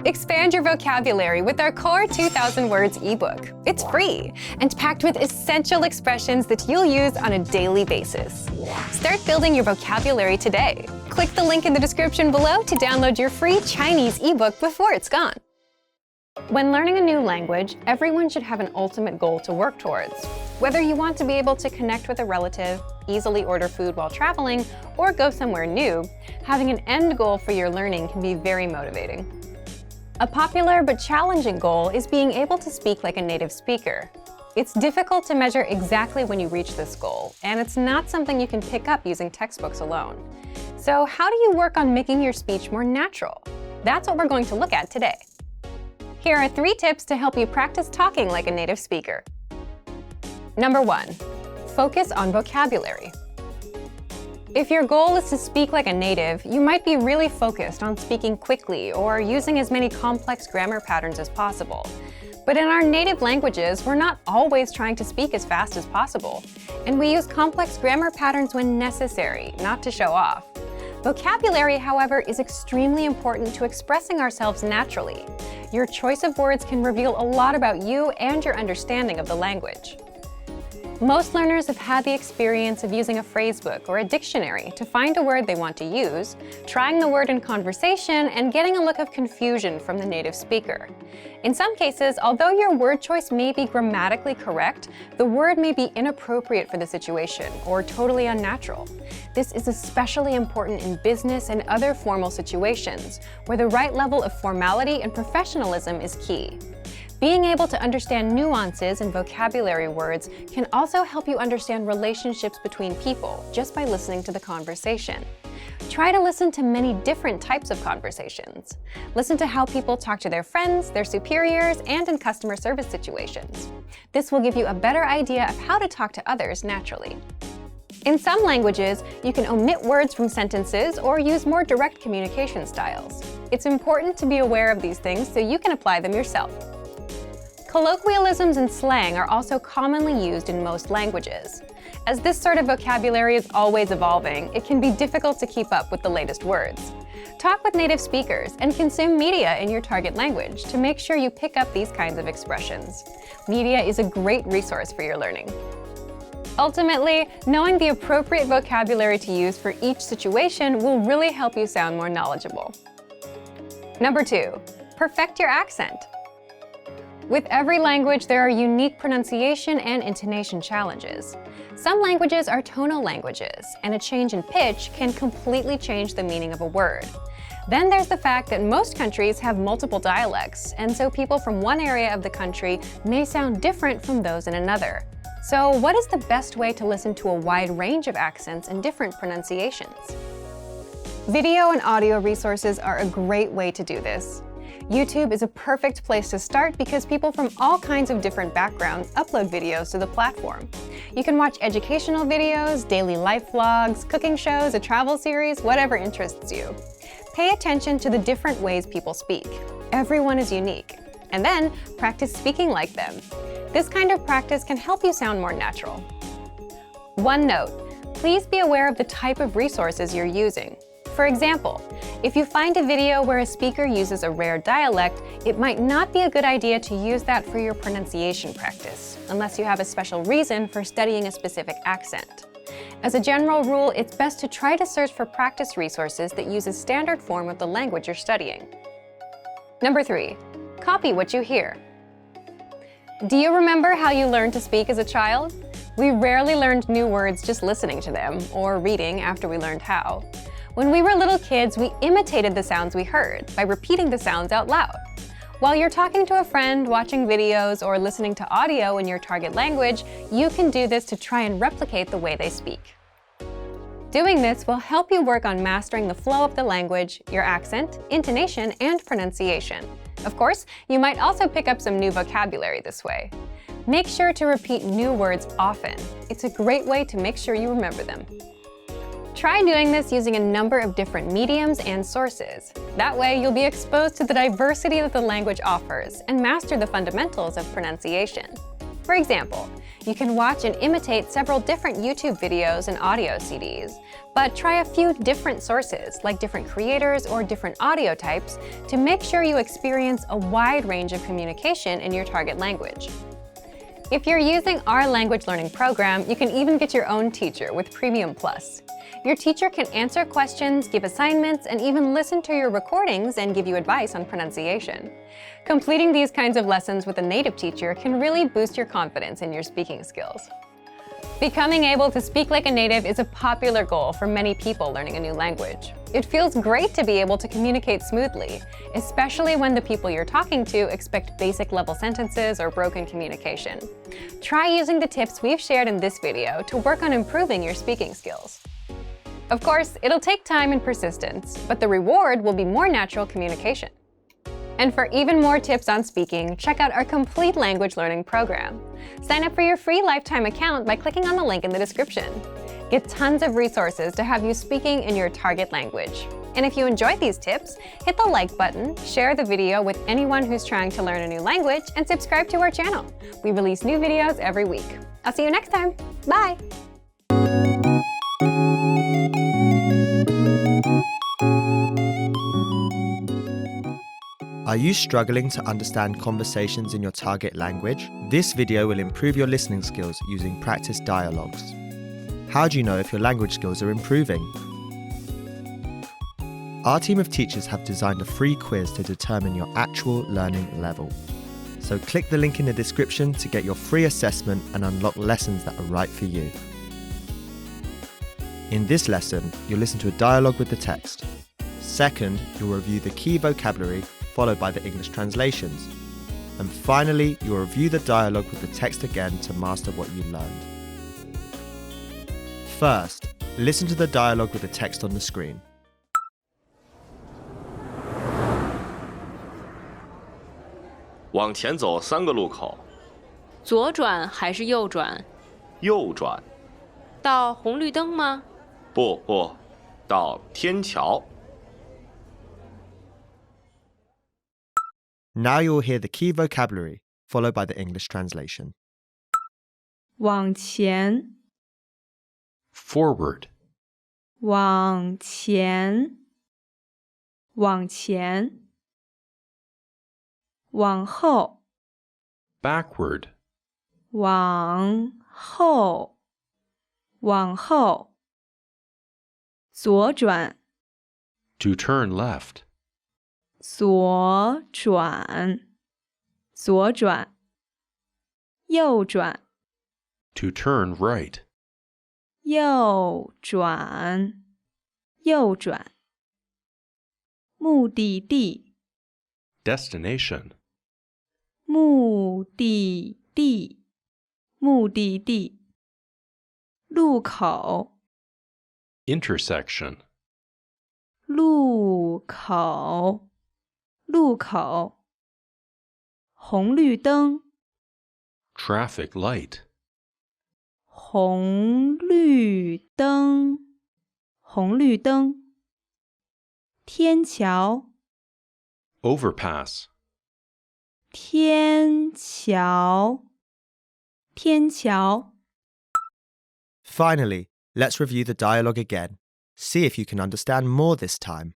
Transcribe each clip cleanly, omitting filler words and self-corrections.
Expand your vocabulary with our Core 2000 Words ebook. It's free and packed with essential expressions that you'll use on a daily basis. Start building your vocabulary today. Click the link in the description below to download your free Chinese ebook before it's gone. When learning a new language, everyone should have an ultimate goal to work towards. Whether you want to be able to connect with a relative, easily order food while traveling, or go somewhere new, having an end goal for your learning can be very motivating. A popular but challenging goal is being able to speak like a native speaker. It's difficult to measure exactly when you reach this goal, and it's not something you can pick up using textbooks alone. So how do you work on making your speech more natural? That's what we're going to look at today. Here are 3 tips to help you practice talking like a native speaker. Number 1, focus on vocabulary. If your goal is to speak like a native, you might be really focused on speaking quickly or using as many complex grammar patterns as possible. But in our native languages, we're not always trying to speak as fast as possible, and we use complex grammar patterns when necessary, not to show off. Vocabulary, however, is extremely important to expressing ourselves naturally. Your choice of words can reveal a lot about you and your understanding of the language. Most learners have had the experience of using a phrasebook or a dictionary to find a word they want to use, trying the word in conversation, and getting a look of confusion from the native speaker. In some cases, although your word choice may be grammatically correct, the word may be inappropriate for the situation or totally unnatural. This is especially important in business and other formal situations, where the right level of formality and professionalism is key. Being able to understand nuances in vocabulary words can also help you understand relationships between people just by listening to the conversation. Try to listen to many different types of conversations. Listen to how people talk to their friends, their superiors, and in customer service situations. This will give you a better idea of how to talk to others naturally. In some languages, you can omit words from sentences or use more direct communication styles. It's important to be aware of these things so you can apply them yourself. Colloquialisms and slang are also commonly used in most languages. As this sort of vocabulary is always evolving, it can be difficult to keep up with the latest words. Talk with native speakers and consume media in your target language to make sure you pick up these kinds of expressions. Media is a great resource for your learning. Ultimately, knowing the appropriate vocabulary to use for each situation will really help you sound more knowledgeable. Number 2, perfect your accent. With every language, there are unique pronunciation and intonation challenges. Some languages are tonal languages, and a change in pitch can completely change the meaning of a word. Then there's the fact that most countries have multiple dialects, and so people from one area of the country may sound different from those in another. So what is the best way to listen to a wide range of accents and different pronunciations? Video and audio resources are a great way to do this. YouTube is a perfect place to start because people from all kinds of different backgrounds upload videos to the platform. You can watch educational videos, daily life vlogs, cooking shows, a travel series, whatever interests you. Pay attention to the different ways people speak. Everyone is unique. And then practice speaking like them. This kind of practice can help you sound more natural. One note, please be aware of the type of resources you're using. For example, if you find a video where a speaker uses a rare dialect, it might not be a good idea to use that for your pronunciation practice, unless you have a special reason for studying a specific accent. As a general rule, it's best to try to search for practice resources that use a standard form of the language you're studying. Number 3, copy what you hear. Do you remember how you learned to speak as a child? We rarely learned new words just listening to them, or reading after we learned how. When we were little kids, we imitated the sounds we heard by repeating the sounds out loud. While you're talking to a friend, watching videos, or listening to audio in your target language, you can do this to try and replicate the way they speak. Doing this will help you work on mastering the flow of the language, your accent, intonation, and pronunciation. Of course, you might also pick up some new vocabulary this way. Make sure to repeat new words often. It's a great way to make sure you remember them. Try doing this using a number of different mediums and sources. That way, you'll be exposed to the diversity that the language offers and master the fundamentals of pronunciation. For example, You can watch and imitate several different YouTube videos and audio CDs, but try a few different sources, like different creators or different audio types, to make sure you experience a wide range of communication in your target language. If you're using our language learning program, you can even get your own teacher with Premium Plus. Your teacher can answer questions, give assignments, and even listen to your recordings and give you advice on pronunciation. Completing these kinds of lessons with a native teacher can really boost your confidence in your speaking skills. Becoming able to speak like a native is a popular goal for many people learning a new language. It feels great to be able to communicate smoothly, especially when the people you're talking to expect basic level sentences or broken communication. Try using the tips we've shared in this video to work on improving your speaking skills. Of course, it'll take time and persistence, but the reward will be more natural communication. And for even more tips on speaking, check out our complete language learning program. Sign up for your free lifetime account by clicking on the link in the description. Get tons of resources to have you speaking in your target language. And if you enjoyed these tips, hit the like button, share the video with anyone who's trying to learn a new language, and subscribe to our channel. We release new videos every week. I'll see you next time. Bye! Are you struggling to understand conversations in your target language? This video will improve your listening skills using practice dialogues. How do you know if your language skills are improving? Our team of teachers have designed a free quiz to determine your actual learning level. So click the link in the description to get your free assessment and unlock lessons that are right for you. In this lesson, you'll listen to a dialogue with the text. Second, you'll review the key vocabulary, followed by the English translations. And finally, you'll review the dialogue with the text again to master what you learned. First, listen to the dialogue with the text on the screen. 往前走3个路口，左转还是右转？右转。到红绿灯吗？不，到天桥。 Now you'll hear the key vocabulary, followed by the English translation. 往前， forward, 往前，往前，往后， backward, 往后，往后，左转， to turn left, 左转，左转，右转， to turn right, 右转，右转，目的地， destination, 目的地，目的地，路口， intersection, 路口，路口，红绿灯， traffic light, 红绿灯，红绿灯，天桥， overpass, 天桥，天桥。 Finally, let's review the dialogue again. See if you can understand more this time.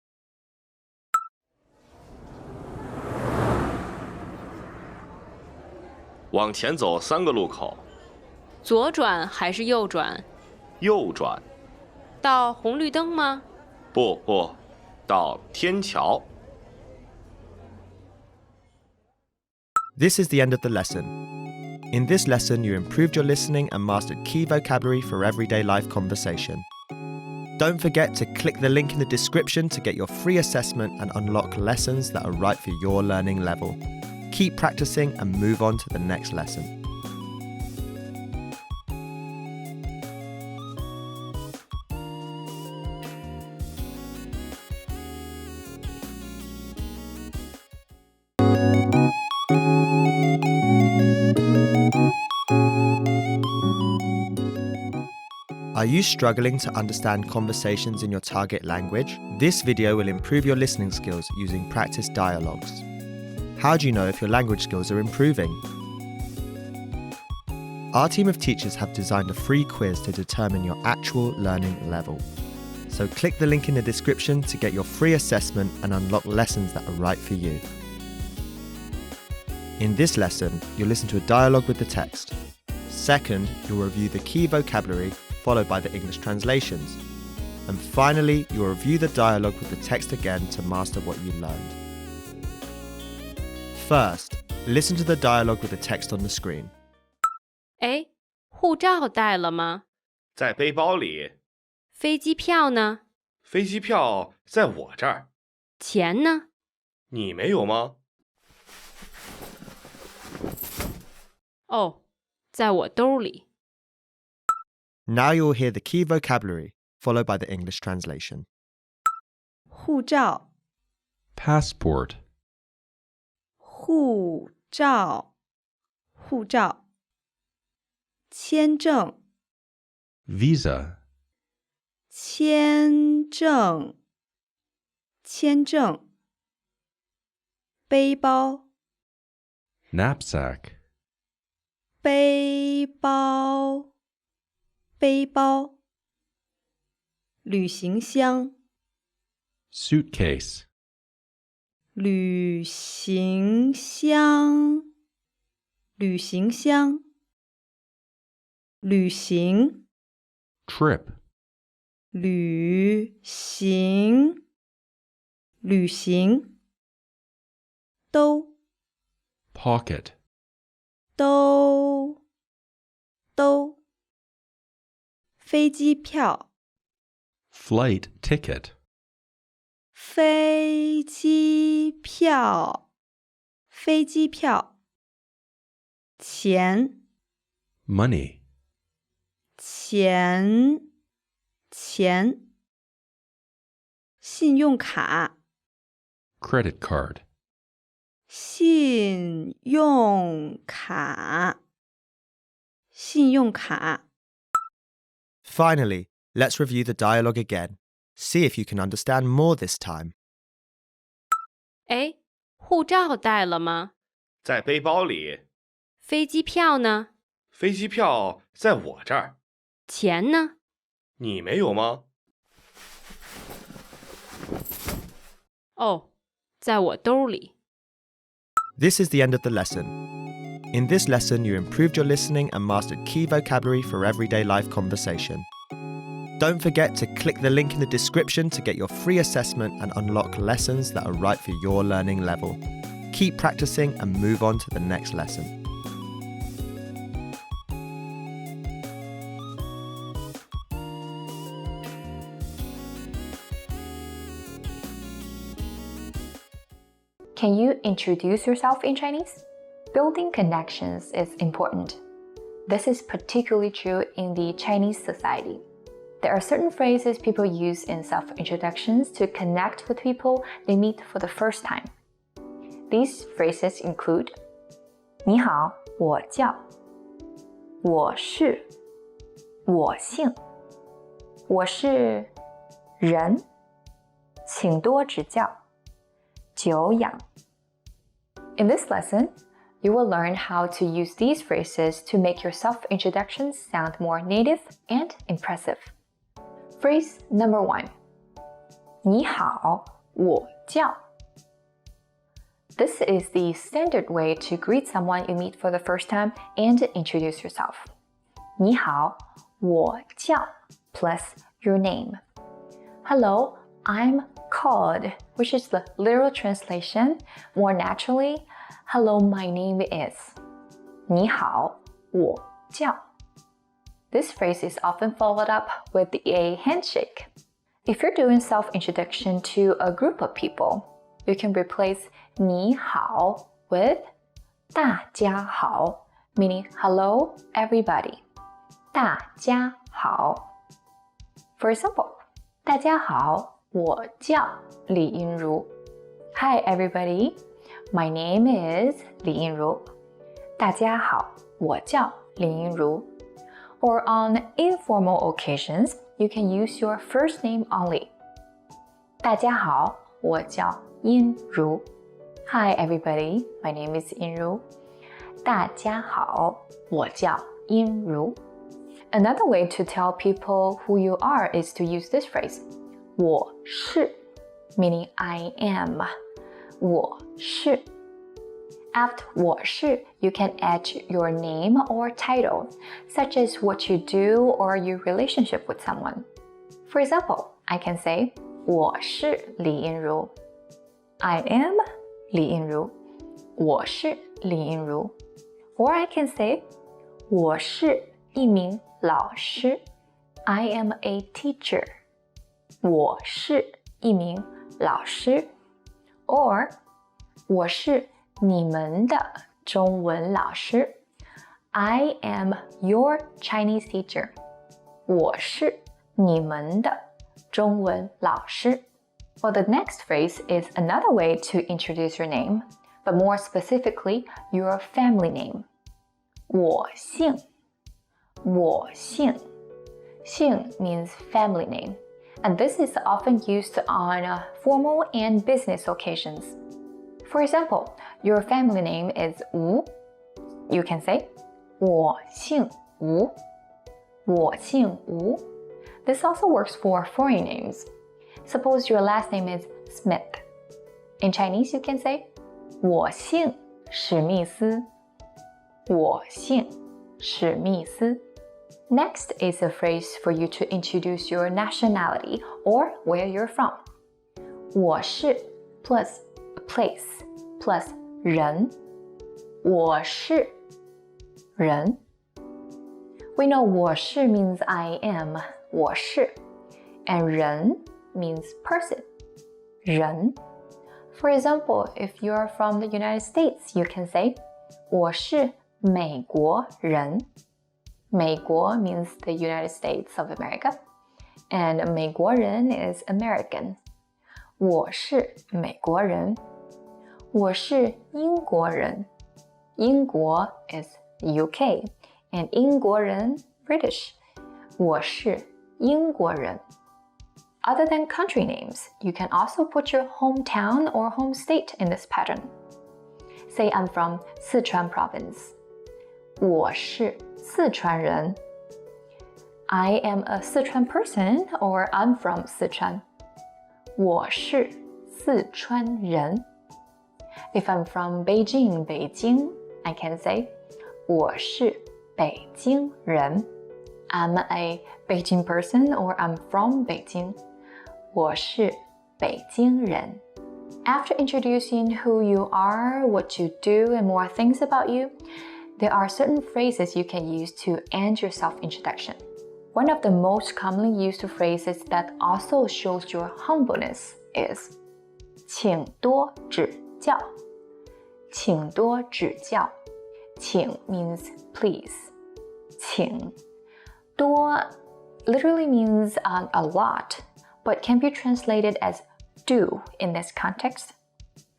往前走3个路口，左转还是右转？右转。到红绿灯吗？不，到天桥。 This is the end of the lesson. In this lesson, you improved your listening and mastered key vocabulary for everyday life conversation. Don't forget to click the link in the description to get your free assessment and unlock lessons that are right for your learning level. Keep practicing and move on to the next lesson. Are you struggling to understand conversations in your target language? This video will improve your listening skills using practice dialogues. How do you know if your language skills are improving? Our team of teachers have designed a free quiz to determine your actual learning level. So click the link in the description to get your free assessment and unlock lessons that are right for you. In this lesson, you'll listen to a dialogue with the text. Second, you'll review the key vocabulary, followed by the English translations. And finally, you'll review the dialogue with the text again to master what you learned. First, listen to the dialogue with the text on the screen. 哎，护照带了吗？在背包里。飞机票呢？飞机票在我这儿。钱呢？你没有吗？哦，在我兜里。Now you'll hear the key vocabulary, followed by the English translation. 护照， passport, 护照，护照。签证， visa, 签证，签证。背包， knapsack, 背包，背包。旅行箱， suitcase, 旅行箱，旅行箱。旅行， trip, 旅行，旅行。兜， pocket, 兜，兜。飞机票， flight ticket, 飞机票，飞机票。钱， money, 钱，钱。信用卡， credit card, 信用卡，信用卡。Finally, let's review the dialogue again. See if you can understand more this time. 哎，护照带了吗？在背包里。飞机票呢？飞机票在我这儿。钱呢？你没有吗？哦，在我兜里。This is the end of the lesson. In this lesson, you improved your listening and mastered key vocabulary for everyday life conversation. Don't forget to click the link in the description to get your free assessment and unlock lessons that are right for your learning level. Keep practicing and move on to the next lesson. Can you introduce yourself in Chinese? Building connections is important. This is particularly true in the Chinese society. There are certain phrases people use in self-introductions to connect with people they meet for the first time. These phrases include 你好，我叫我是我姓我是人请多指教久仰 In this lesson, you will learn how to use these phrases to make your self-introductions sound more native and impressive. Phrase number 1. 你好，我叫 This is the standard way to greet someone you meet for the first time and introduce yourself. 你好，我叫 plus your name. Hello, I'm called, which is the literal translation. More naturally, hello, my name is. 你好，我叫 This phrase is often followed up with a handshake. If you're doing self-introduction to a group of people, you can replace 你好 with 大家好, meaning hello, everybody. 大家好 For example, 大家好，我叫李英如 Hi everybody, my name is 李英如大家好，我叫李英如 Or on informal occasions, you can use your first name only. 大家好，我叫殷如 Hi everybody, my name is 殷如大家好，我叫音如. Another way to tell people who you are is to use this phrase, 我是, meaning I am. 我是. After 我是, you can add your name or title, such as what you do or your relationship with someone. For example, I can say, 我是李音如. I am 李音如. 我是李音如. Or I can say, 我是一名老师. I am a teacher. 我是一名老师. Or 我是你们的中文老师. I am your Chinese teacher. 我是你们的中文老师. Well, the next phrase is another way to introduce your name, but more specifically, your family name. 我姓. 我姓. 姓 means family name, and this is often used on formal and business occasions. For example, your family name is Wu. You can say, 我姓吴. 我姓吴. This also works for foreign names. Suppose your last name is Smith. In Chinese, you can say, 我姓史密斯. 我姓史密斯. Next is a phrase for you to introduce your nationality or where you're from. 我是 plus a place plus 人. 我是人. We know 我是 means I am, 我是, and 人 means person, 人. For example, if you're from the United States, you can say, 我是美国人. 美国 means the United States of America, and 美国人 is American. 我是美国人. 我是英国人. 英国 is UK, and 英国人 British. 我是英国人. Other than country names, you can also put your hometown or home state in this pattern. Say I'm from Sichuan province. 我是四川人. I am a Sichuan person or I'm from Sichuan. 我是四川人. If I'm from Beijing, Beijing, I can say 我是北京人. I'm a Beijing person or I'm from Beijing. 我是北京人. After introducing who you are, what you do, and more things about you, there are certain phrases you can use to end your self-introduction. One of the most commonly used phrases that also shows your humbleness is 请多指教. 请多指教. 请 means please. 请多 literally means a lot, but can be translated as do in this context.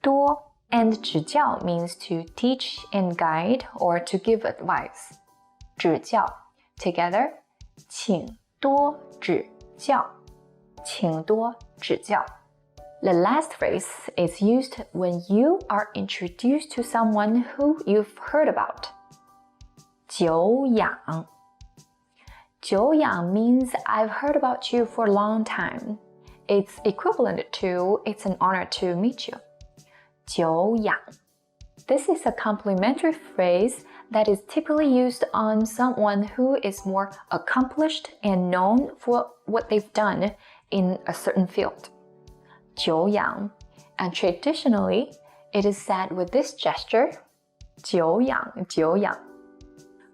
多 and 指教 means to teach and guide or to give advice. 指教 together, 请多指教. 请多指教. The last phrase is used when you are introduced to someone who you've heard about. 久仰. 久仰 means I've heard about you for a long time. It's equivalent to it's an honor to meet you. 久仰. This is a complimentary phrase that is typically used on someone who is more accomplished and known for what they've done in a certain field. 久仰. And traditionally, it is said with this gesture, 久仰,久仰.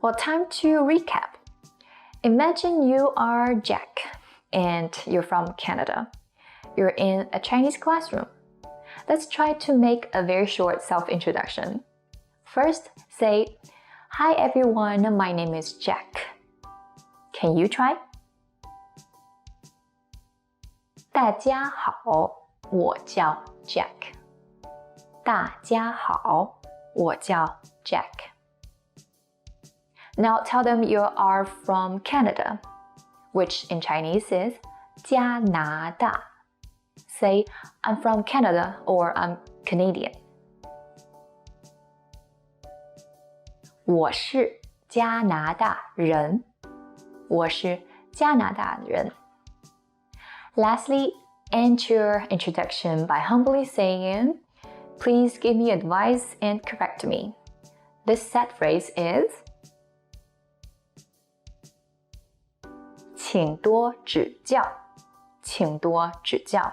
Well, time to recap. Imagine you are Jack and you're from Canada. You're in a Chinese classroom. Let's try to make a very short self-introduction. First, say, "Hi everyone, my name is Jack." Can you try? 大家好，我叫 Jack. 大家好，我叫 Jack. Now tell them you are from Canada, which in Chinese is 加拿大. Say, I'm from Canada or I'm Canadian. 我是加拿大人。我是加拿大人。Lastly, end your introduction by humbly saying, please give me advice and correct me. This set phrase is 请多指教，请多指教。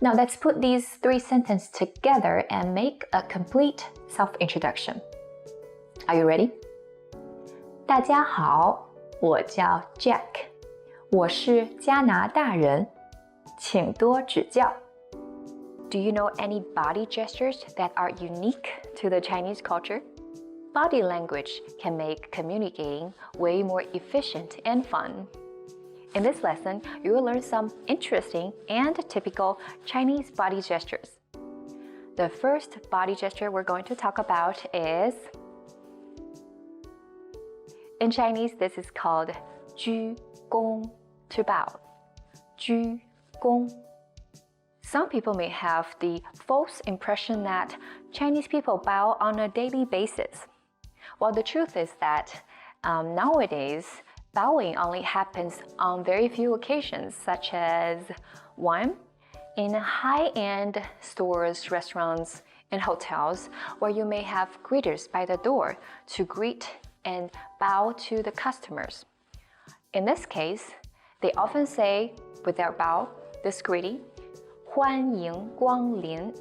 Now let's put these three sentences together and make a complete self-introduction. Are you ready? 大家好，我叫 Jack， 我是加拿大人，请多指教。Do you know any body gestures that are unique to the Chinese culture? Body language can make communicating way more efficient and fun. In this lesson, you will learn some interesting and typical Chinese body gestures. The first body gesture we're going to talk about is, in Chinese, this is called 鞠躬, to bow. 鞠躬. Some people may have the false impression that Chinese people bow on a daily basis. Well, the truth is that nowadays, bowing only happens on very few occasions, such as 1. In high-end stores, restaurants, and hotels, where you may have greeters by the door to greet and bow to the customers. In this case, they often say, with their bow, this greeting, 欢迎光临,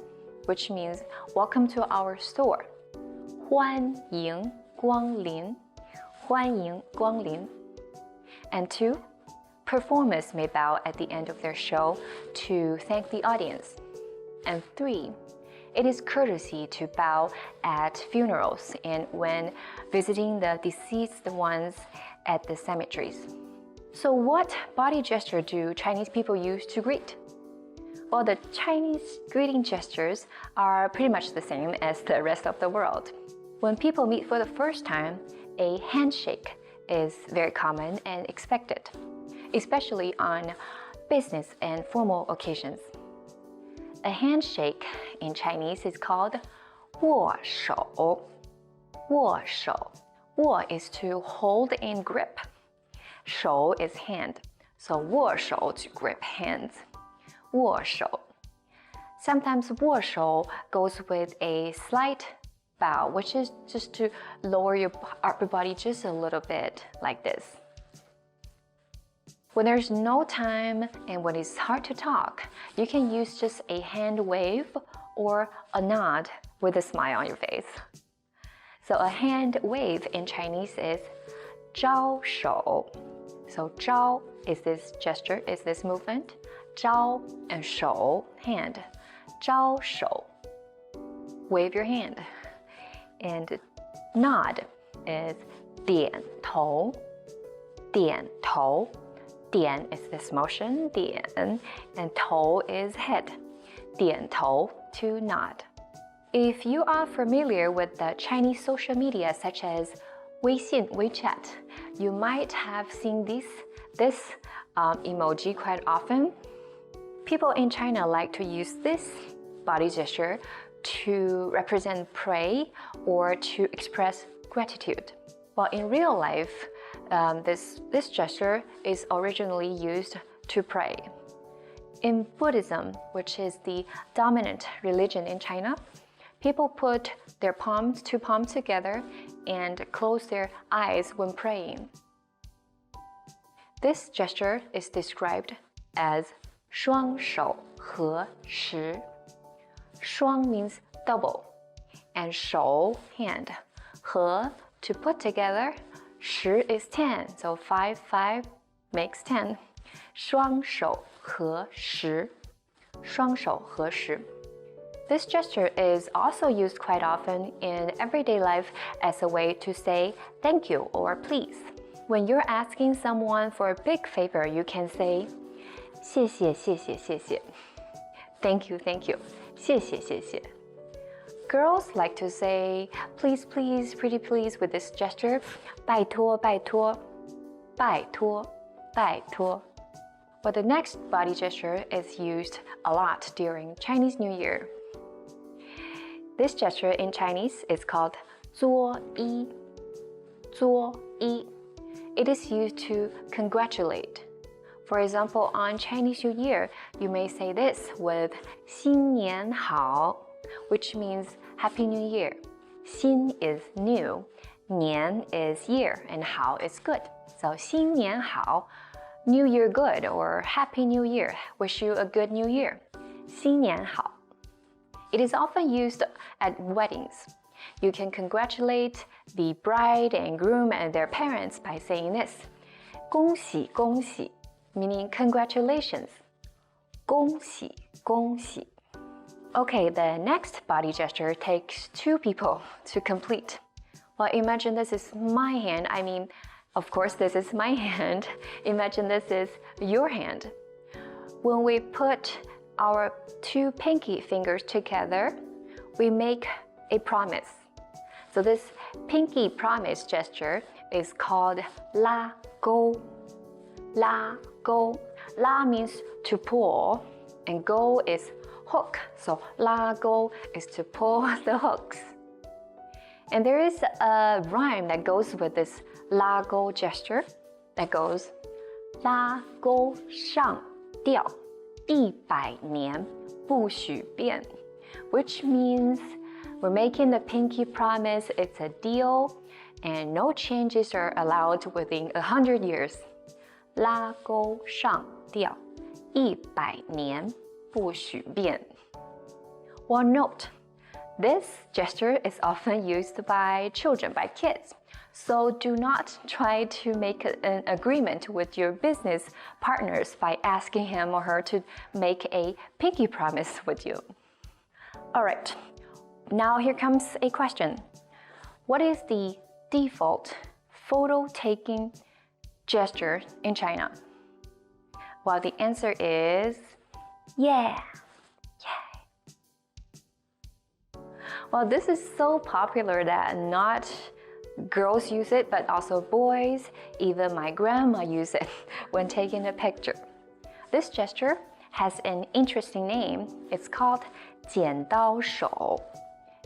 which means welcome to our store. 欢迎光临, 欢迎光临. And 2, performers may bow at the end of their show to thank the audience. And 3, it is courtesy to bow at funerals and when visiting the deceased ones at the cemeteries. So what body gesture do Chinese people use to greet? Well, the Chinese greeting gestures are pretty much the same as the rest of the world. When people meet for the first time, a handshake is very common and expected, especially on business and formal occasions. A handshake in Chinese is called 握手. 握手. 握 is to hold and grip. 手 is hand, so 握手 to grip hands. 握手. Sometimes 握手 goes with a slight bow, which is just to lower your upper body just a little bit, like this. When there's no time and when it's hard to talk, you can use just a hand wave or a nod with a smile on your face. So a hand wave in Chinese is 招手. So 招 is this gesture, is this movement. 招 and 手, hand. 招手. Wave your hand. And nod is 点头. 点头. 点 is this motion, 点, and 头 is head. 点头 to nod. If you are familiar with the Chinese social media such as 微信, WeChat, you might have seen this emoji quite often. People in China like to use this body gesture to represent praise or to express gratitude. While in real life, this gesture is originally used to pray. In Buddhism, which is the dominant religion in China, people put their two palms together and close their eyes when praying. This gesture is described as 双手合十. 双 means double, and 手 hand. 合 to put together. 十 is 10, so 5 makes 10. 双手合十. 双手合十. This gesture is also used quite often in everyday life as a way to say thank you or please. When you're asking someone for a big favor, you can say 谢谢谢谢谢谢. Thank you, thank you. 谢谢谢谢. Girls like to say please, please, pretty please with this gesture. 拜托拜托. 拜托拜托. But the next body gesture is used a lot during Chinese New Year. This gesture in Chinese is called 作揖.作揖. It is used to congratulate. For example, on Chinese New Year, you may say this with 新年好, which means Happy New Year. 新 is new, 年 is year, and 好 is good. So 新年好, New Year good, or Happy New Year, wish you a good New Year. 新年好. It is often used at weddings. You can congratulate the bride and groom and their parents by saying this. 恭喜恭喜, meaning congratulations. 恭喜恭喜. Okay, the next body gesture takes two people to complete. Well, imagine this is my hand. I mean, of course, this is my hand. Imagine this is your hand. When we put our two pinky fingers together, we make a promise. So this pinky promise gesture is called 拉钩. 拉钩. La means to pull, and 钩 is hook. So 拉钩 is to pull the hooks. And there is a rhyme that goes with this 拉钩 gesture that goes 拉钩上吊100年不许变, which means we're making the pinky promise, it's a deal, and no changes are allowed within 100 years. 拉钩上吊100年不许变. Well, note, this gesture is often used by children, by kids. So do not try to make an agreement with your business partners by asking him or her to make a pinky promise with you. All right, now here comes a question. What is the default photo-taking gesture in China? Well, the answer is yeah. Well, this is so popular that not girls use it, but also boys, even my grandma use it when taking a picture. This gesture has an interesting name. It's called 剪刀手.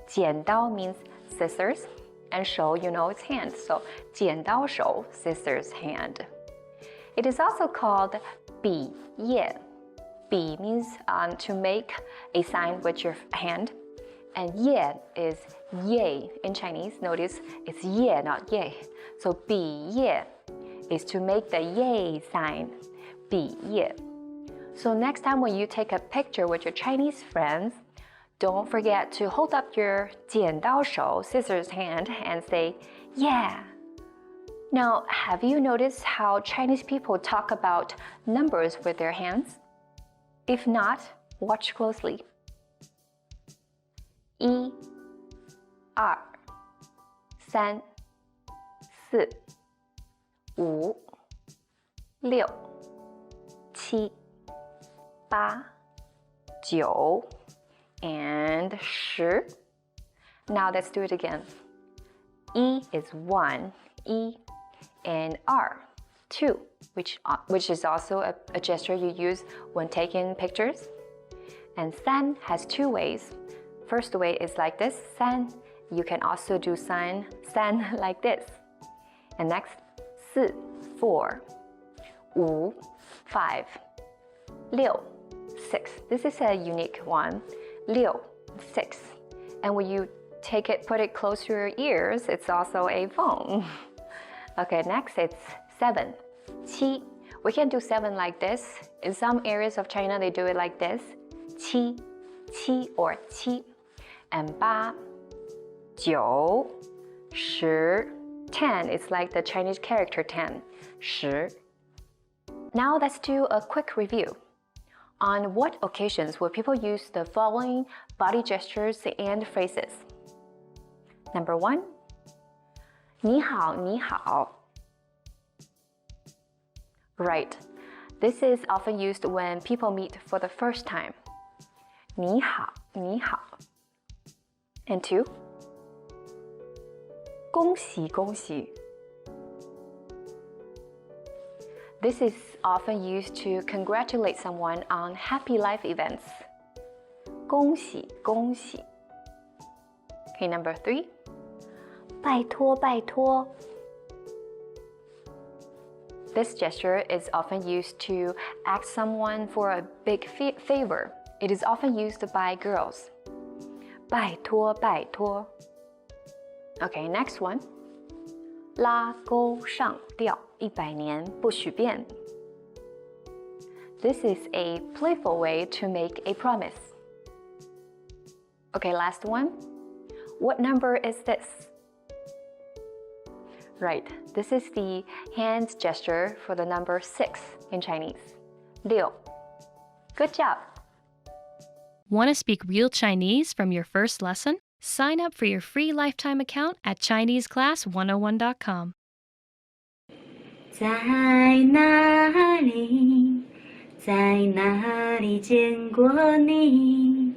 剪刀 means scissors, and 手, you know, it's hand. So 剪刀手, scissors hand. It is also called 比耶. 比 means to make a sign with your hand. And 耶 is yay in Chinese. Notice it's 耶, not yay. So 比耶 is to make the yay sign. 比耶. So next time when you take a picture with your Chinese friends, don't forget to hold up your 剪刀手, scissors hand, and say yeah. Now, have you noticed how Chinese people talk about numbers with their hands? If not, watch closely. 1 2 3 4 5 6 7 8 9 and 10. Now let's do it again. E is 1, E, and R, 2, which is also a gesture you use when taking pictures. And san has two ways. First way is like this, san. You can also do san like this. And next, 4, 4, 5, 6. This is a unique one. 6. And when you put it close to your ears, it's also a phone. Okay, next it's 7. 7. We can do 7 like this. In some areas of China, they do it like this. 7, 7 or 7. And 8, 9, 10, 10. It's like the Chinese character 10. 10. Now let's do a quick review. On what occasions will people use the following body gestures and phrases? Number 1, 你好,你好. Right. This is often used when people meet for the first time. 你好,你好. And 2, 恭喜,恭喜. This is often used to congratulate someone on happy life events. 恭喜,恭喜. Okay, number 3, 拜托,拜托. This gesture is often used to ask someone for a big favor. It is often used by girls. 拜托拜托 Okay, next one. 拉钩上吊100年不许变 This is a playful way to make a promise. Okay, last one. What number is this? Right, this is the hand gesture for the number 6 in Chinese. 6. Good job! Want to speak real Chinese from your first lesson? Sign up for your free lifetime account at ChineseClass101.com. 在哪里，在哪里见过你？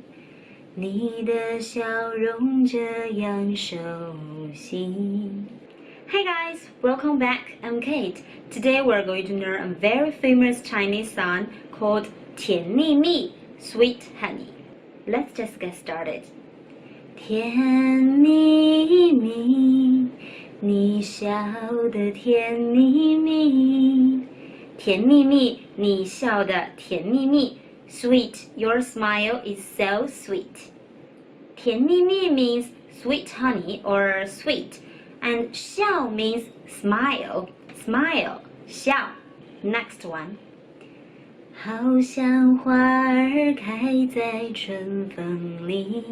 你的笑容这样熟悉。Hey guys, welcome back. I'm Kate. Today we're going to learn a very famous Chinese song called 甜蜜蜜, Sweet Honey. Let's just get started. 甜蜜蜜，你笑的甜蜜蜜，甜蜜蜜，你笑的甜蜜蜜。Sweet, your smile is so sweet. 甜蜜蜜 means sweet honey or sweet, and 笑 means smile, smile, 笑。Next one. 好像花儿开在春风里，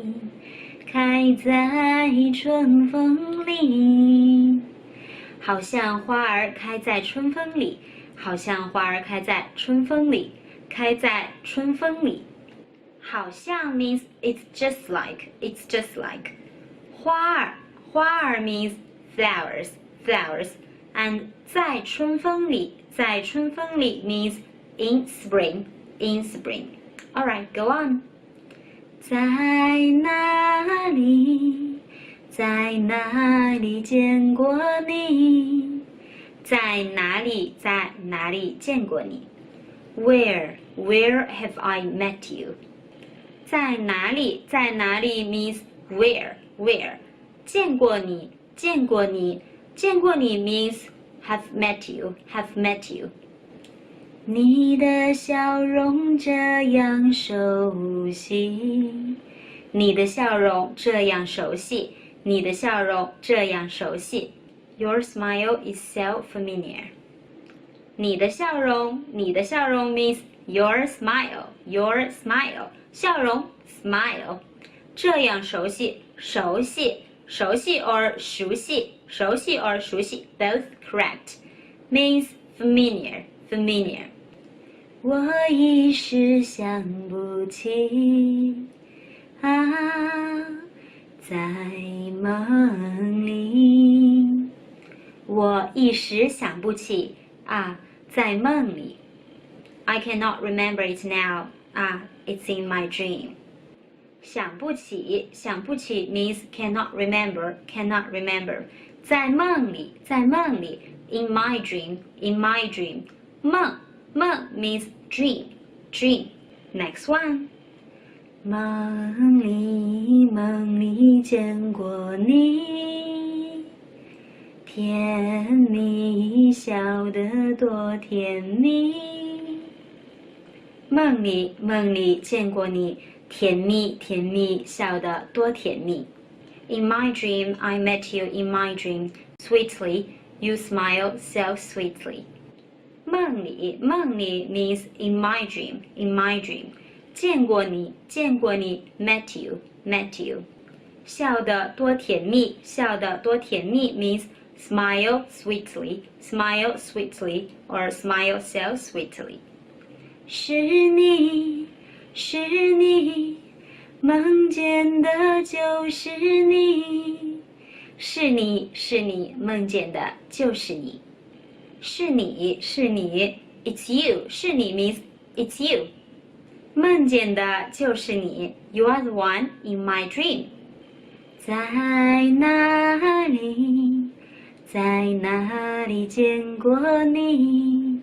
开在春风里。好像花儿开在春风里，好像花儿开在春风里，开在春风里。好像 means it's just like, it's just like. 花儿，花儿 means flowers, flowers. And 在春风里，在春风里 means in spring, in spring. Alright, go on. 在哪里，在哪里见过你？在哪里，在哪里见过你？ Where have I met you? 在哪里，在哪里 means where. 见过你，见过你，见过你 means have met you, have met you. 你的笑容这样熟悉，你的笑容这样熟悉，你的笑容这样熟悉。Your smile is so familiar. 你的笑容，你的笑容 means your smile, your smile. 笑容 smile. 这样熟悉，熟悉，熟悉 or 熟悉，熟悉 or 熟悉 both correct. Means familiar, familiar. 我一时想不起啊，在梦里。我一时想不起啊，在梦里。I cannot remember it now. Ah, it's in my dream. 想不起，想不起 means cannot remember, cannot remember. 在梦里，在梦里。In my dream, in my dream. 梦，梦 means dream, dream. Next one. 梦里，梦里见过你，甜蜜笑得多甜蜜。梦里，梦里见过你，甜蜜，甜蜜笑得多甜蜜。In my dream, I met you in my dream. Sweetly, you smile so sweetly. 梦里，梦里 means in my dream, in my dream. 见过你，见过你 met you, met you. 笑得多甜蜜，笑得多甜蜜 means smile sweetly, smile sweetly, or smile so sweetly. 是你，是你，梦见的就是你。是你，是你，梦见的就是你。是你，是你 it's you. 是你 means it's you. 梦见的就是你 You are the one in my dream. 在哪里，在哪里见过你？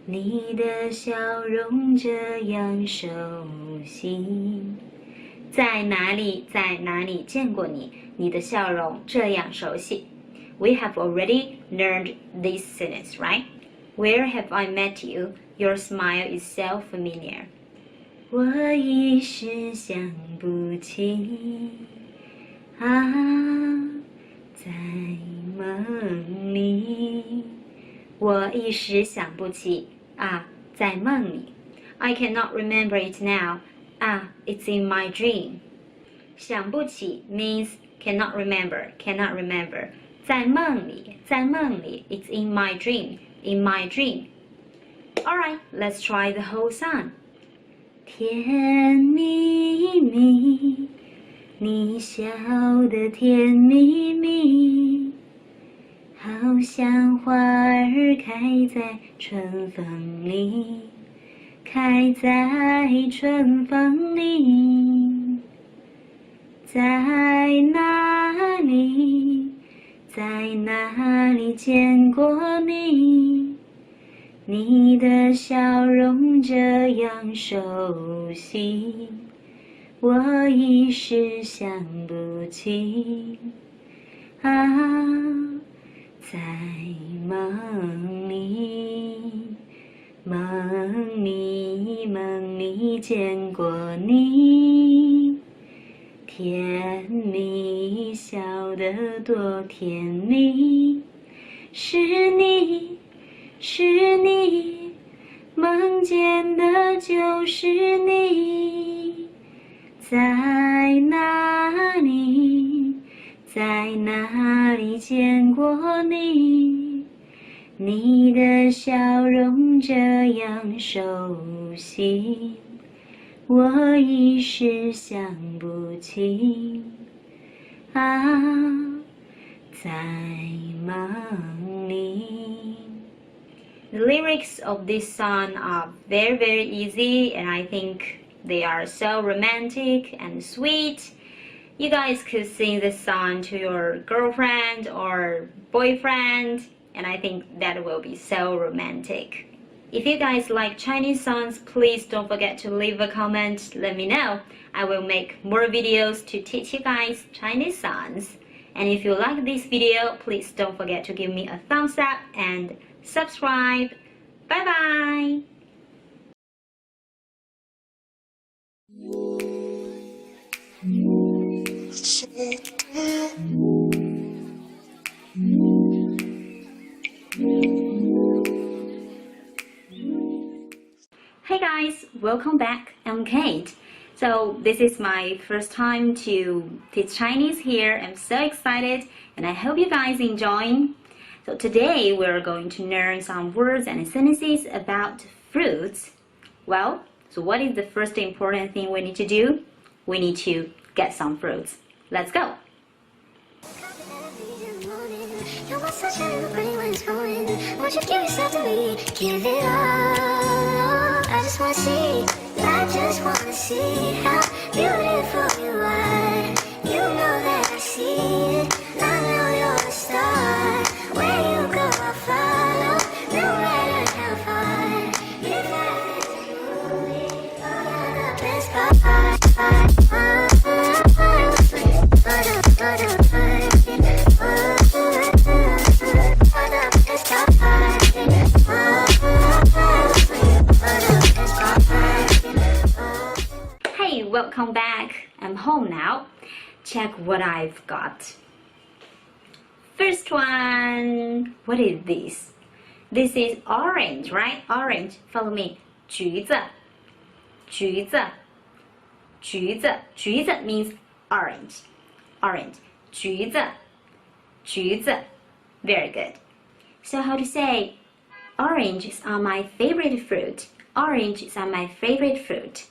你的笑容这样熟悉。在哪里，在哪里见过你？你的笑容这样熟悉。We have already learned this sentence, right? Where have I met you? Your smile is so familiar. 我一时想不起啊，在梦里。我一时想不起啊，在梦里。I cannot remember it now. Ah, it's in my dream. 想不起 means cannot remember, cannot remember. 在梦里，在梦里 it's in my dream, in my dream. Alright, let's try the whole song. 甜蜜蜜，你笑得甜蜜蜜，好像花儿开在春风里，开在春风里。在哪里，在哪里见过你？你的笑容这样熟悉，我一时想不起啊，在梦里，梦里，梦里见过你，甜蜜，笑得多甜蜜，是你。是你，梦见的就是你，在哪里，在哪里见过你？你的笑容这样熟悉，我一时想不起啊，在梦里。The lyrics of this song are very, very easy, and I think they are so romantic and sweet. You guys could sing this song to your girlfriend or boyfriend, and I think that will be so romantic. If you guys like Chinese songs, please don't forget to leave a comment. Let me know. I will make more videos to teach you guys Chinese songs. And if you like this video, please don't forget to give me a thumbs up and subscribe. Bye bye. Hey guys, welcome back. I'm Kate. So this is my first time to teach Chinese here. I'm so excited and I hope you guys enjoying. So today we're going to learn some words and sentences about fruits. Well, so what is the first important thing we need to do? We need to get some fruits. Let's go! I just wanna see how beautiful you are. You know that I see it. I know you're a star. Where you go, I'll follow, no matter how far. If I is a movie, all the best part. Hey, welcome back. I'm home now. Check what I've got. First one. What is this? This is orange, right? Orange. Follow me. 橘子，橘子，橘子，橘子 means orange. Orange. 橘子，橘子. Very good. So how to say? Oranges are my favorite fruit. Oranges are my favorite fruit.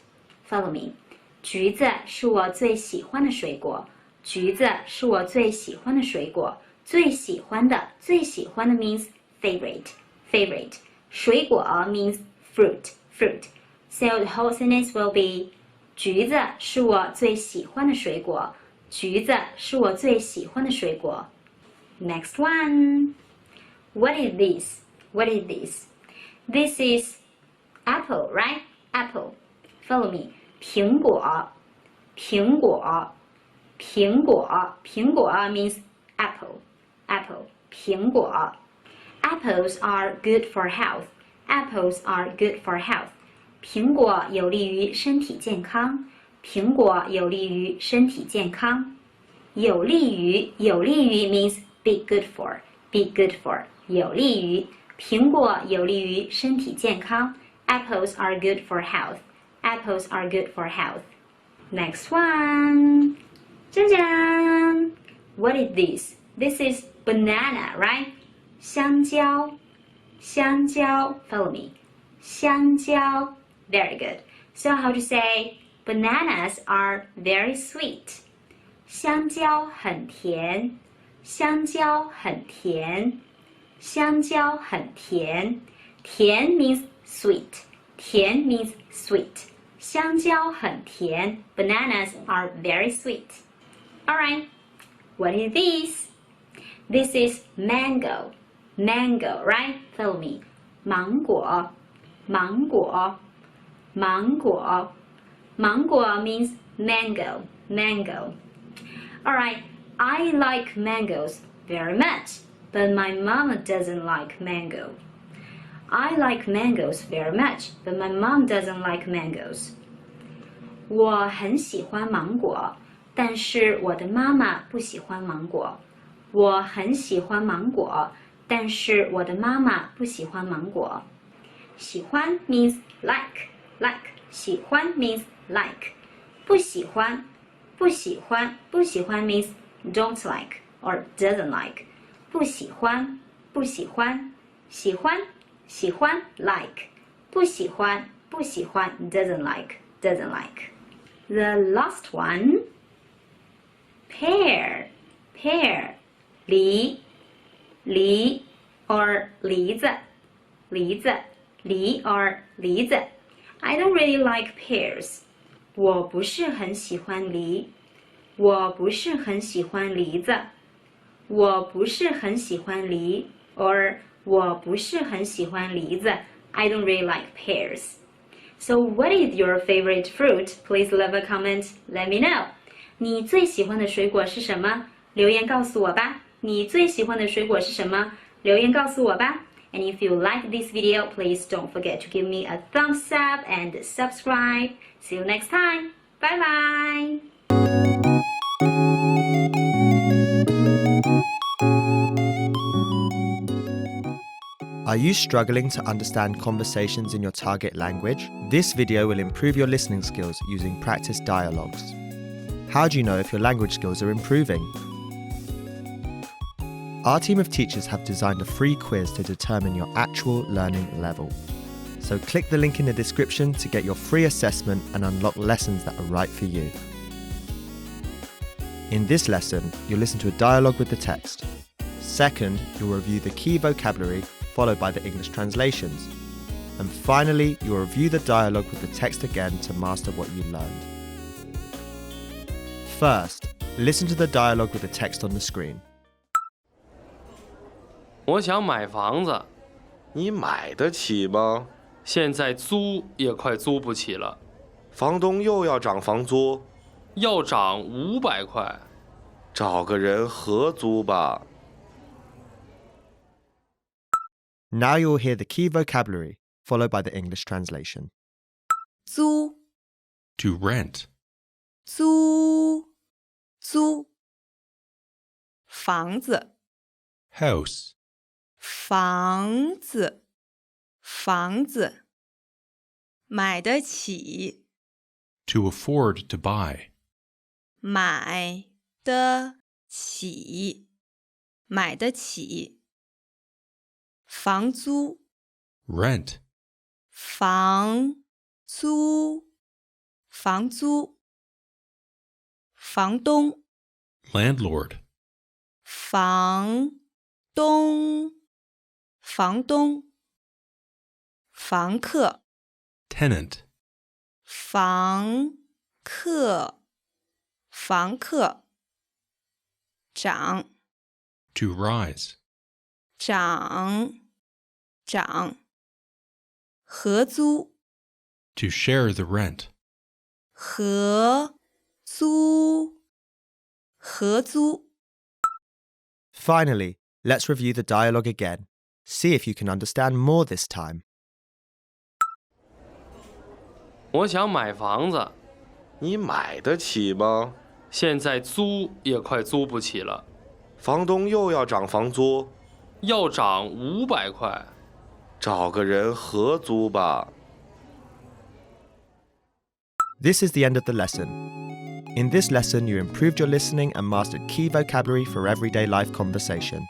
Follow me. 橘子是我最喜欢的水果。橘子是我最喜欢的水果。最喜欢的，最喜欢的 means favorite. Favorite. 水果 means fruit. Fruit. So the whole sentence will be 橘子是我最喜欢的水果。橘子是我最喜欢的水果。Next one. What is this? What is this? This is apple, right? Apple. Follow me. 苹果，苹果，苹果，苹果 means apple. Apple. 苹果。Apples are good for health. Apples are good for health. 苹果有利于身体健康。苹果有利于身体健康。有利于means be good for. Be good for. 有利于。苹果有利于身体健康。Apples are good for health. Apples are good for health. Next one. 锵锵 What is this? This is banana, right? 香蕉，香蕉 Follow me. 香蕉 Very good. So how to say bananas are very sweet? 香蕉很甜，香蕉很甜，香蕉很甜。甜 means sweet. 甜 means sweet. 香蕉很甜。Bananas are very sweet. Alright, what is this? This is mango. Mango, right? Follow me. 芒果，芒果，芒果。芒果 means mango. Mango. Alright, I like mangoes very much, but my mama doesn't like mango. I like mangoes very much, but my mom doesn't like mangoes. 我很喜欢芒果，但是我的妈妈不喜欢芒果。我很喜欢芒果，但是我的妈妈不喜欢芒果。喜欢 means like. 喜欢 means like. 不喜欢 means don't like or doesn't like. 不喜欢喜欢 like. 不喜欢 doesn't like. The last one. Pear. 梨 or 梨子 or 梨子 I don't really like pears. 我不是很喜欢梨。我不是很喜欢梨子。我不是很喜欢梨 or 我不是很喜欢梨子 I don't really like pears. So what is your favorite fruit? Please leave a comment. Let me know. 你最喜欢的水果是什么？留言告诉我吧。你最喜欢的水果是什么？留言告诉我吧。And if you like this video, please don't forget to give me a thumbs up and subscribe. See you next time. Bye bye. Are you struggling to understand conversations in your target language? This video will improve your listening skills using practice dialogues. How do you know if your language skills are improving? Our team of teachers have designed a free quiz to determine your actual learning level. So click the link in the description to get your free assessment and unlock lessons that are right for you. In this lesson, you'll listen to a dialogue with the text. Second, you'll review the key vocabulary followed by the English translations. And finally, you'll review the dialogue with the text again to master what you learned. First, listen to the dialogue with the text on the screen. 我想买房子，你买得起吗？现在租也快租不起了，房东又要涨房租，要涨500块。找个人合租吧。Now you'll hear the key vocabulary, followed by the English translation. 租 To rent. 租房子 House. 房子买得起 To afford to buy. 买得起房租 Rent. 房租房东 Landlord. 房东房客 Tenant. 房客涨 To rise. 涨合租 To share the rent. 合租 Finally, let's review the dialogue again. See if you can understand more this time. 我想买房子，你买得起吗？现在租也快租不起了，房东又要涨房租，要涨500块。找个人合租吧。This is the end of the lesson. In this lesson, you improved your listening and mastered key vocabulary for everyday life conversation.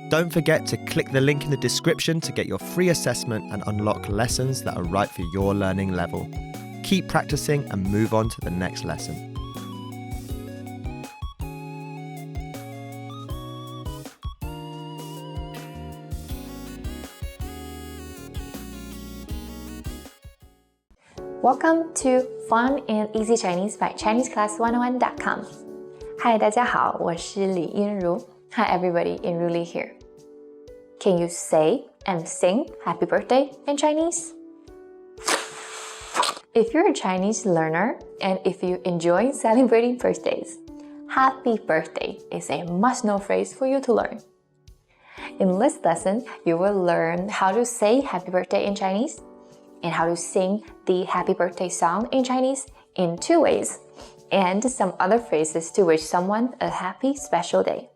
Don't forget to click the link in the description to get your free assessment and unlock lessons that are right for your learning level. Keep practicing and move on to the next lesson. Welcome to Fun and Easy Chinese by ChineseClass101.com. Hi, 大家好，我是李音如。Hi, everybody, Inruli here. Can you say and sing happy birthday in Chinese? If you're a Chinese learner and if you enjoy celebrating birthdays, happy birthday is a must-know phrase for you to learn. In this lesson, you will learn how to say happy birthday in Chinese and how to sing the happy birthday song in Chinese in 2 ways, and some other phrases to wish someone a happy special day.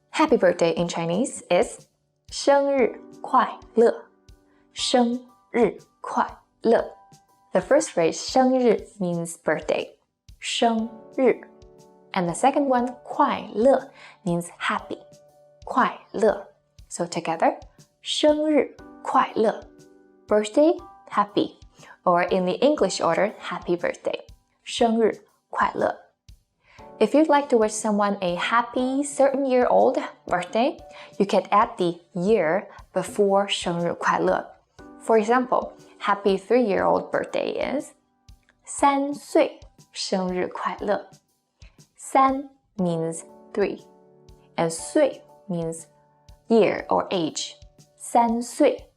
Happy birthday in Chinese is 生日快乐，生日快乐。The first phrase 生日 means birthday, 生日. And the second one 快乐 means happy, 快乐. So together, 生日快乐, birthday, happy, or in the English order, happy birthday, 生日快乐. If you'd like to wish someone a happy certain year old birthday, you can add the year before 生日快乐. For example, happy 3-year-old birthday is 3岁生日快乐. 3 means 3, and 岁 means year or age. 3岁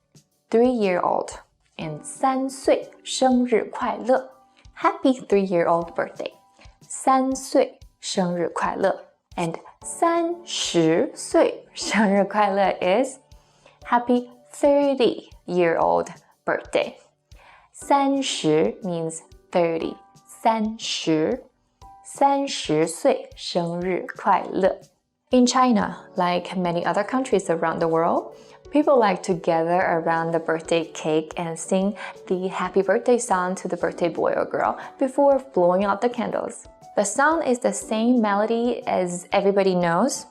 3-year-old, and 3岁生日快乐. Happy 3-year-old birthday. 3岁生日快乐. And 30岁生日快乐 is happy 30-year-old birthday. 30 means 30. 30岁生日快乐. In China, like many other countries around the world, people like to gather around the birthday cake and sing the happy birthday song to the birthday boy or girl before blowing out the candles. The song is the same melody as everybody knows,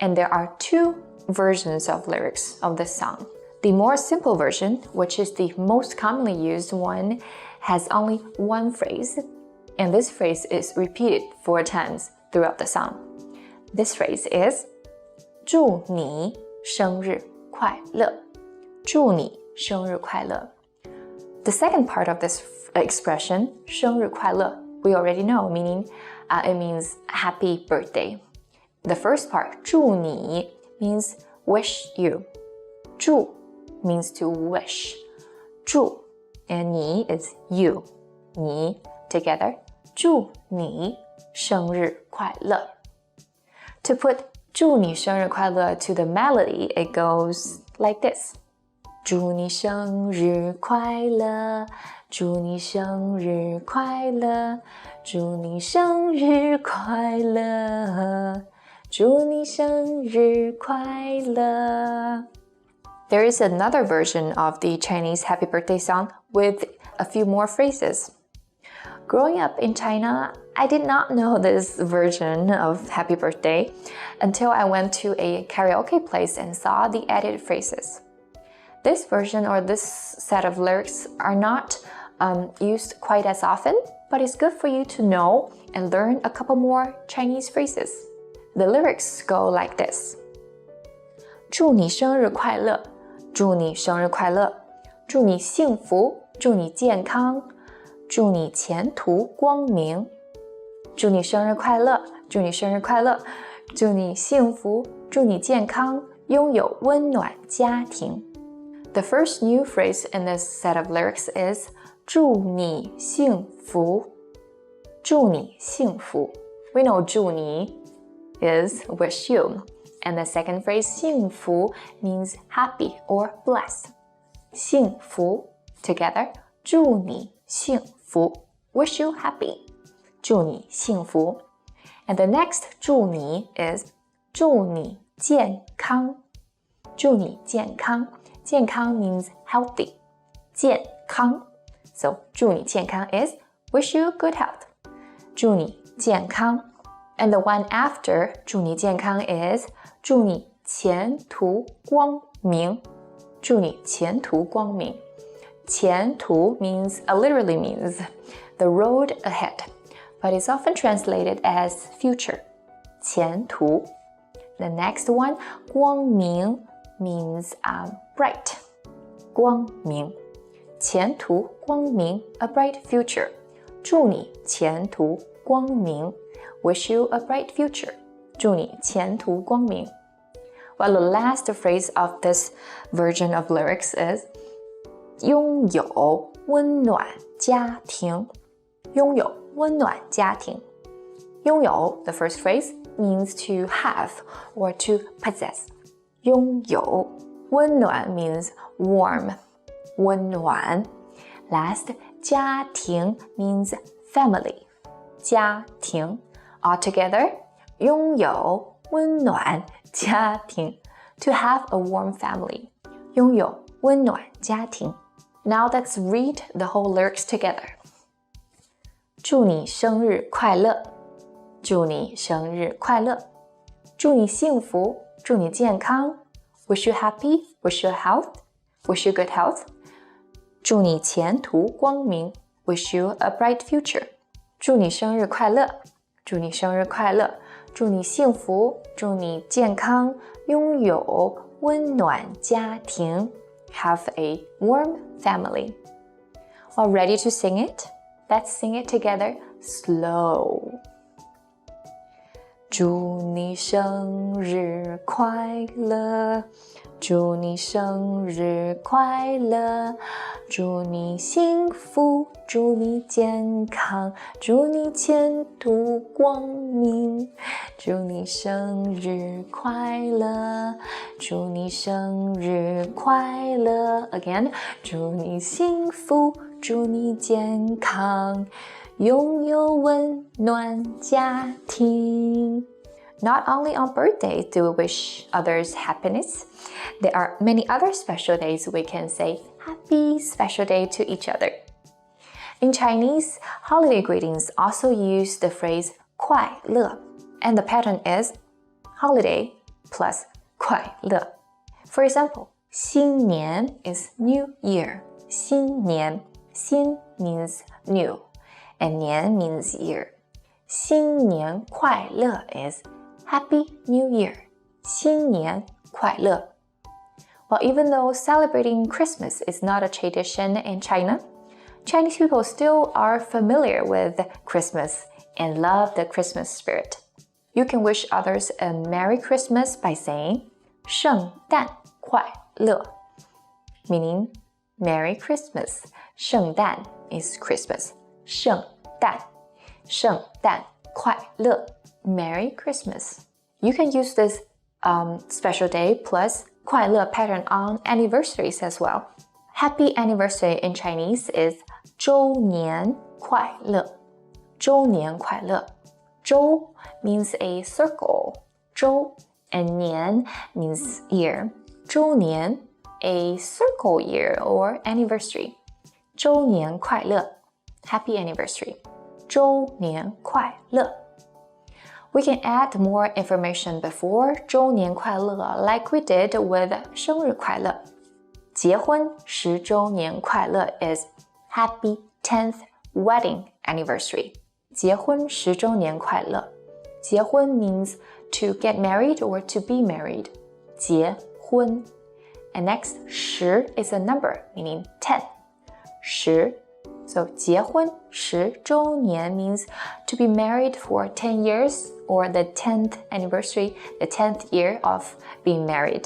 and there are 2 versions of lyrics of this song. The more simple version, which is the most commonly used one, has only 1 phrase, and this phrase is repeated 4 times throughout the song. This phrase is 祝你生日快乐，祝你生日快乐. The second part of this expression, 生日快乐, we already know, meaning it means happy birthday. The first part, 祝你, means wish you. 祝 means to wish. 祝 and 你 is you. 你 together. 祝你生日快乐. To put 祝你生日快乐 to the melody, it goes like this. 祝你生日快乐，祝你生日快乐，祝你生日快乐，祝你生日快乐. There is another version of the Chinese happy birthday song with a few more phrases. Growing up in China, I did not know this version of happy birthday until I went to a karaoke place and saw the added phrases. This version or this set of lyrics are not used quite as often, but it's good for you to know and learn a couple more Chinese phrases. The lyrics go like this. 祝你生日快乐，祝你生日快乐，祝你幸福，祝你健康，祝你前途光明。祝你生日快乐，祝你生日快乐，祝你幸福，祝你健康，拥有温暖家庭。The first new phrase in this set of lyrics is 祝你幸福。祝你幸福。We know 祝你 is wish you, And the second phrase, 幸福 means happy or blessed. 幸福 together, 祝你幸福 wish you happy. 祝你幸福 And the next 祝你 is 祝你健康祝你健康健康 means healthy. 健康 So 祝你健康 is wish you good health. 祝你健康 And the one after 祝你健康 is 祝你前途光明祝你前途光明前途 literally means the road ahead, but it's often translated as future. 前途 The next one, 光明 means bright. 光明前途光明 a bright future. 祝你前途光明 Wish you a bright future. 祝你前途光明 Well, the last phrase of this version of lyrics is 拥有温暖家庭拥有温暖家庭拥有 the first phrase means to have or to possess 拥有温暖 means warm 温暖 Last 家庭 means family 家庭 Altogether 拥有温暖家庭 to have a warm family 拥有温暖家庭Now let's read the whole lyrics together. 祝你生日快乐祝你生日快乐祝你幸福祝你健康 Wish you happy, wish you health, wish you good health 祝你前途光明 Wish you a bright future 祝你生日快乐祝你生日快乐祝你幸福祝你健康拥有温暖家庭Have a warm family. Well, ready to sing it? Let's sing it together slow. 祝你生日快乐祝你生日快乐祝你幸福祝你健康祝你前途光明祝你生日快乐祝你生日快乐 Again 祝你幸福祝你健康拥有温暖家庭 Not only on birthdays do we wish others happiness, there are many other special days we can say happy special day to each other. In Chinese, holiday greetings also use the phrase 快乐 and the pattern is holiday plus 快乐 For example, 新年 is new year. 新年 新 means new and 年 means year. 新年快乐 is Happy New Year. 新年快乐 Well, even though celebrating Christmas is not a tradition in China, Chinese people still are familiar with Christmas and love the Christmas spirit. You can wish others a Merry Christmas by saying 圣诞快乐 meaning Merry Christmas. 圣诞 is Christmas. 圣诞快乐 Merry Christmas. You can use this special day plus 快乐 pattern on anniversaries as well. Happy anniversary in Chinese is 周年快乐周年快乐周 means a circle 周 and 年 means year 周年 a circle year or anniversary 周年快乐 Happy anniversary 周年快乐We can add more information before 周年快乐 like we did with 生日快乐。结婚10周年快乐 is Happy 10th wedding anniversary. 结婚10周年快乐。结婚 means to get married or to be married. 结婚。And next, 10 is a number, meaning 10. 10. So 结婚10周年 means to be married for 10 years or the 10th anniversary, the 10th year of being married.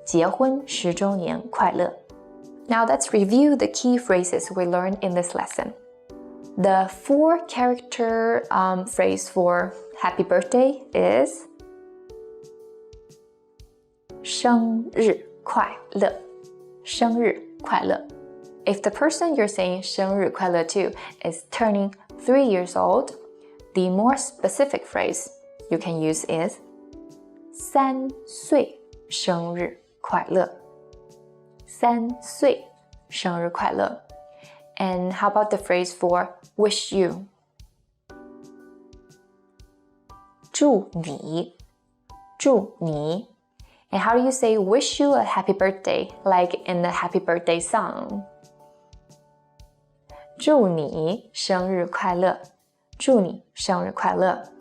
结婚10周年快乐 Now let's review the key phrases we learned in this lesson. The 4-character phrase for happy birthday is 生日快乐，生日快乐。If the person you're saying 生日快乐 to is turning 3 years old, the more specific phrase you can use is 3岁生日快乐。3岁生日快乐。And how about the phrase for wish you? 祝你，祝你。And how do you say wish you a happy birthday, like in the happy birthday song? 祝你生日快乐，祝你生日快乐。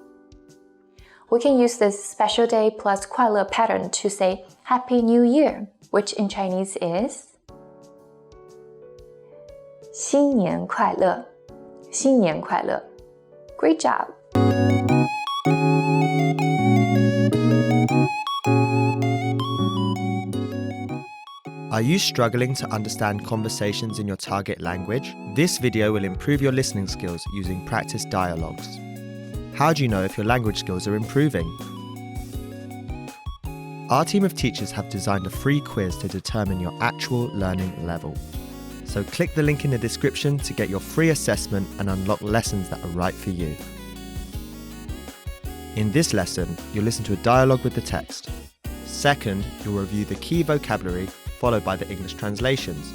We can use this special day plus 快乐 pattern to say Happy New Year, which in Chinese is 新年快乐，新年快乐。Great job! Are you struggling to understand conversations in your target language? This video will improve your listening skills using practice dialogues. How do you know if your language skills are improving? Our team of teachers have designed a free quiz to determine your actual learning level. So click the link in the description to get your free assessment and unlock lessons that are right for you. In this lesson, you'll listen to a dialogue with the text. Second, you'll review the key vocabulary followed by the English translations.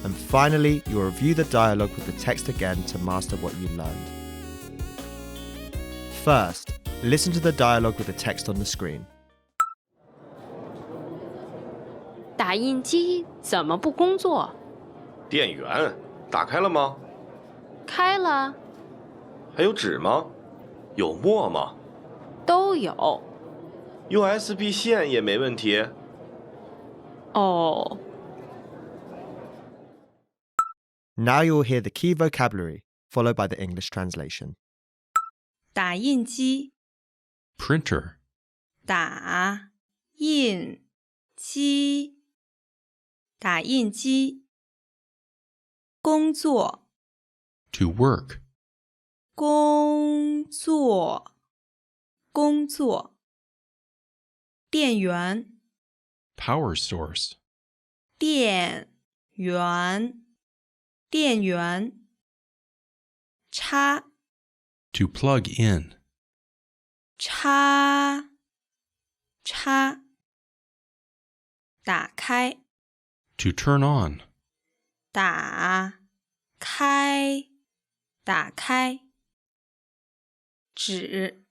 And finally, you'll review the dialogue with the text again to master what you learned. First, listen to the dialogue with the text on the screen. 打印机怎么不工作？电源打开了吗？开了。还有纸吗？有墨吗？都有。USB 线也没问题。哦。Now you'll hear the key vocabulary, followed by the English translation. 打印机， Printer. 打印机，打印机。工作， To work. 工作，工作。电源， Power source. 电源，电源。插， To plug in. 插，插。打开， To turn on. 打开，打开。纸，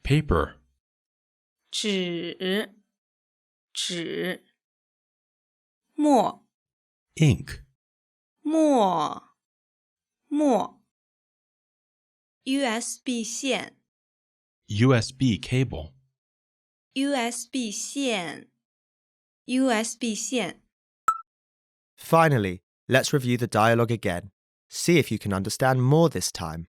Paper. 纸，纸。墨， Ink. 墨，墨。USB 线， USB cable. USB 线， USB 线。 Finally, let's review the dialogue again. See if you can understand more this time.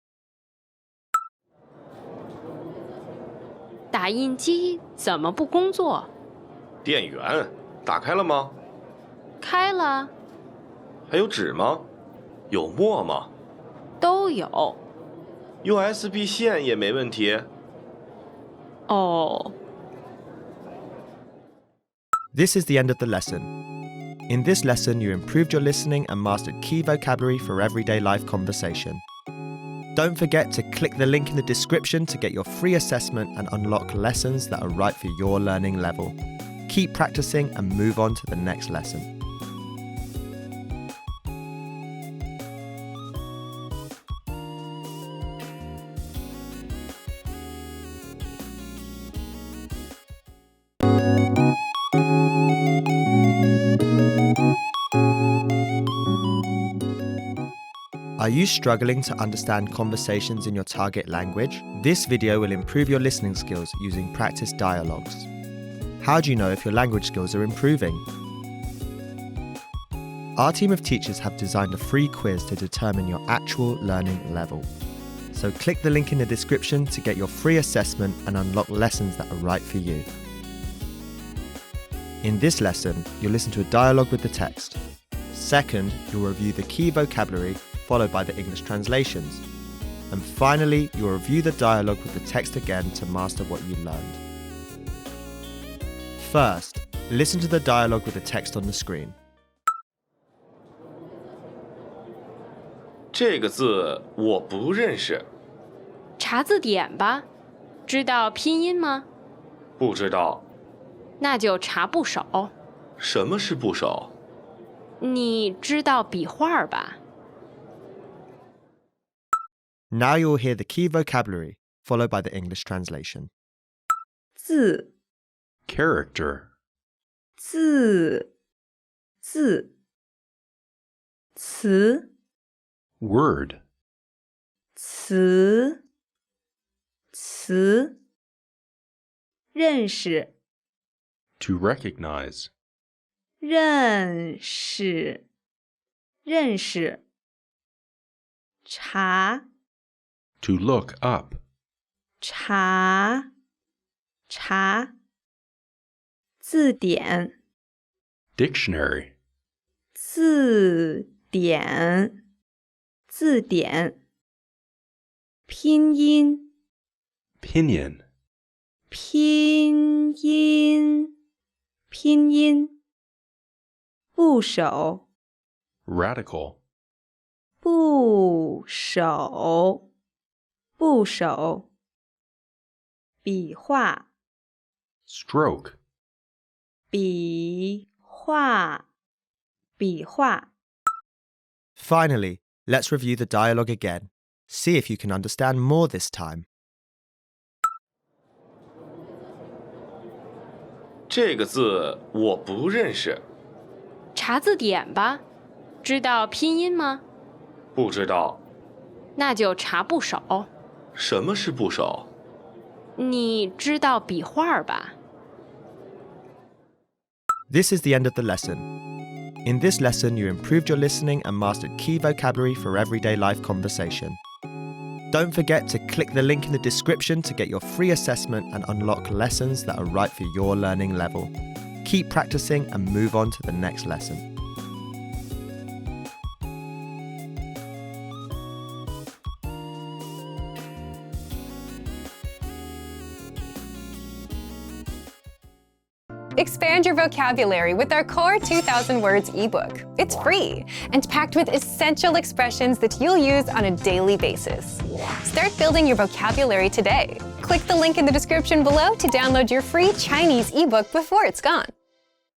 打印机怎么不工作？电源打开了吗？开了。还有纸吗？有墨吗？都有。USB 线也没问题。哦。 This is the end of the lesson. In this lesson, you improved your listening and mastered key vocabulary for everyday life conversation. Don't forget to click the link in the description to get your free assessment and unlock lessons that are right for your learning level. Keep practicing and move on to the next lesson. Are you struggling to understand conversations in your target language? This video will improve your listening skills using practice dialogues. How do you know if your language skills are improving? Our team of teachers have designed a free quiz to determine your actual learning level. So click the link in the description to get your free assessment and unlock lessons that are right for you. In this lesson, you'll listen to a dialogue with the text. Second, you'll review the key vocabulary followed by the English translations. And finally, you'll review the dialogue with the text again to master what you learned. First, Listen to the dialogue with the text on the screen. 这个字我不认识，查字典吧。知道拼音吗？不知道。那就查部首。什么是部首？你知道笔画吧？ Now you'll hear the key vocabulary, followed by the English translation. 字 character, 字词 word, 词认识 to recognize, 认识查 to look up, 查字典 dictionary, 字典拼音 pinion, 拼音部首 radical, 部首笔画 stroke, 笔画 Finally, let's review the dialogue again. See if you can understand more this time. 这个字我不认识，查字典吧。知道拼音吗？不知道。那就查部首。什么是部首？你知道笔画吧？ This is the end of the lesson. In this lesson, you improved your listening and mastered key vocabulary for everyday life conversation. Don't forget to click the link in the description to get your free assessment and unlock lessons that are right for your learning level. Keep practicing and move on to the next lesson. Expand your vocabulary with our Core 2000 Words ebook. It's free and packed with essential expressions that you'll use on a daily basis. Start building your vocabulary today. Click the link in the description below to download your free Chinese ebook before it's gone.